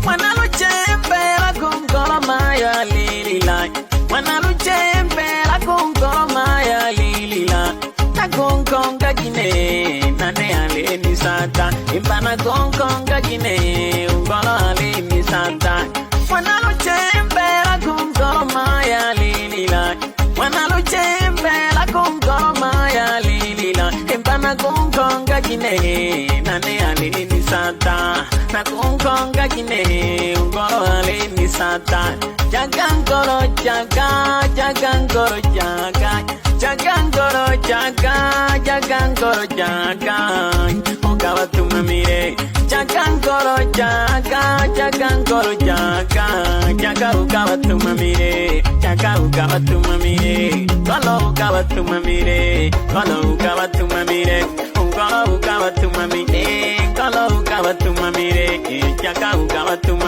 Mwana luchembe la kungolo maya lilila. Mwana luchembe la kungolo maya lilila. Na kungonga gine nane aleni sata. Impana kungonga gine ungolo aleni sata. Mwana luchembe la kungolo maya lilila. Mwana luchembe la kungolo maya lilila. Impana kungonga gine nane aleni sata. Na kungonga gine ungolo aleni sata. Jagankoro jaga, jagankoro jaga, jagankoro jaga, jagankoro jaga. Ukawa tumamire, jagankoro jaga, jagankoro jaga, jaga ukawa tumamire, jaga ukawa tumamire, kolo ukawa tumamire, kolo ukawa tumamire, kolo ukawa tumamire, kolo ukawa tumamire, jaga ukawa tumamire.